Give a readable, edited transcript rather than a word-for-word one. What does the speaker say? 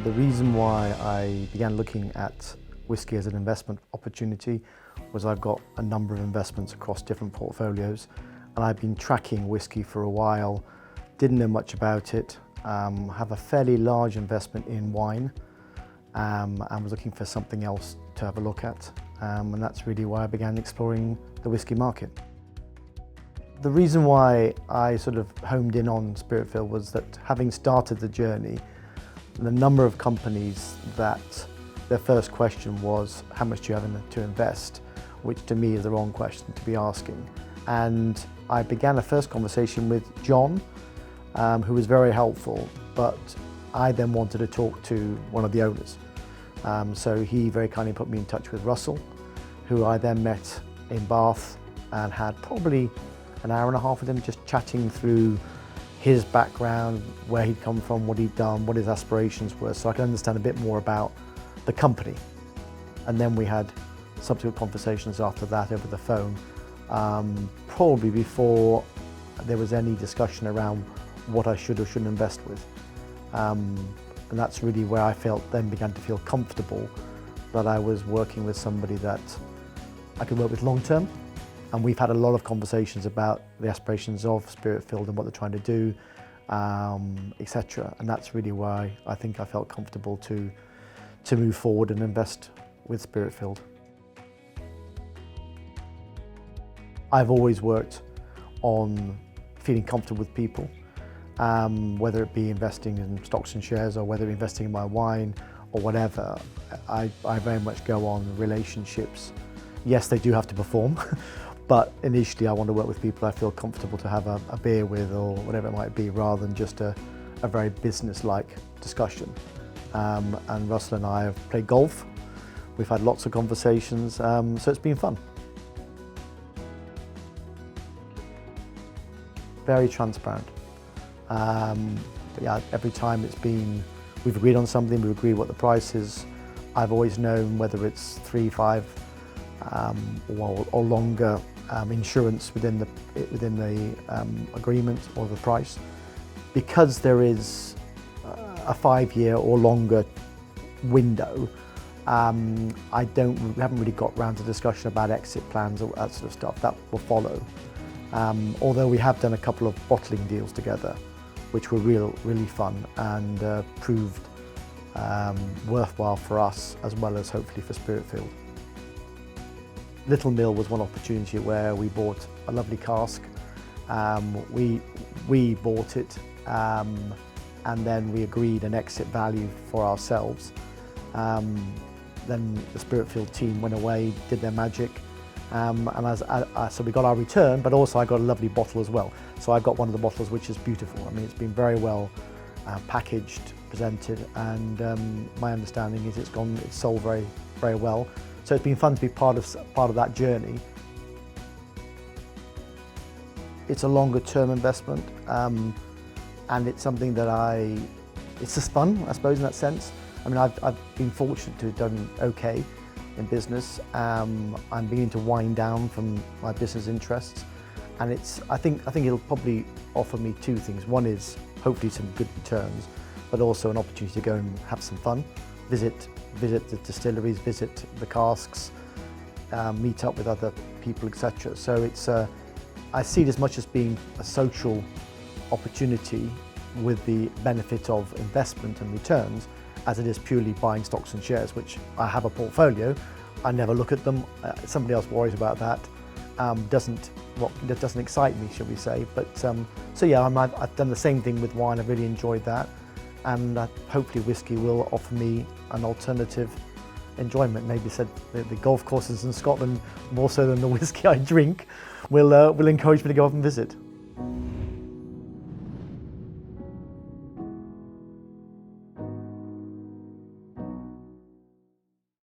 The reason why I began looking at whisky as an investment opportunity was I've got a number of investments across different portfolios, and I've been tracking whisky for a while, didn't know much about it, have a fairly large investment in wine, and was looking for something else to have a look at, and that's really why I began exploring the whisky market. The reason why I sort of homed in on Spiritfilled was that having started the journey, the number of companies that their first question was, how much do you have to invest? Which to me is the wrong question to be asking. And I began a first conversation with John, who was very helpful, but I then wanted to talk to one of the owners. So he very kindly put me in touch with Russell, who I then met in Bath and had probably an hour and a half with him, just chatting through his background, where he'd come from, what he'd done, what his aspirations were, so I could understand a bit more about the company. And then we had subsequent conversations after that over the phone, probably before there was any discussion around what I should or shouldn't invest with. And that's really where I began to feel comfortable that I was working with somebody that I could work with long term. And we've had a lot of conversations about the aspirations of Spiritfilled and what they're trying to do, etc. And that's really why I think I felt comfortable to move forward and invest with Spiritfilled. I've always worked on feeling comfortable with people, whether it be investing in stocks and shares or whether investing in my wine or whatever. I very much go on relationships. Yes, they do have to perform. But initially I want to work with people I feel comfortable to have a beer with or whatever it might be, rather than just a very business-like discussion. And Russell and I have played golf. We've had lots of conversations, so it's been fun. Very transparent. But yeah, every time we've agreed on something, we've agreed what the price is. I've always known whether it's 3, 5, or longer insurance within the agreement or the price. Because there is a 5-year or longer window, we haven't really got round to discussion about exit plans or that sort of stuff. That will follow. Although we have done a couple of bottling deals together, which were really fun and proved worthwhile for us as well as hopefully for Spiritfilled. Littlemill was one opportunity where we bought a lovely cask. We bought it and then we agreed an exit value for ourselves. Then the Spiritfilled team went away, did their magic, so we got our return, but also I got a lovely bottle as well. So I've got one of the bottles which is beautiful. I mean, it's been very well packaged, presented, and my understanding is it's sold very well. So it's been fun to be part of that journey. It's a longer term investment, and it's something that it's just fun, I suppose, in that sense. I mean, I've been fortunate to have done okay in business. I'm beginning to wind down from my business interests, and I think it'll probably offer me 2 things. One is hopefully some good returns, but also an opportunity to go and have some fun, visit the distilleries, visit the casks, meet up with other people, etc. So I see it as much as being a social opportunity with the benefit of investment and returns, as it is purely buying stocks and shares, which I have a portfolio. I never look at them. Somebody else worries about that. That doesn't excite me, shall we say. But so yeah, I've done the same thing with wine. I've really enjoyed that. And hopefully whisky will offer me an alternative enjoyment. Maybe said the golf courses in Scotland, more so than the whisky I drink, will encourage me to go up and visit.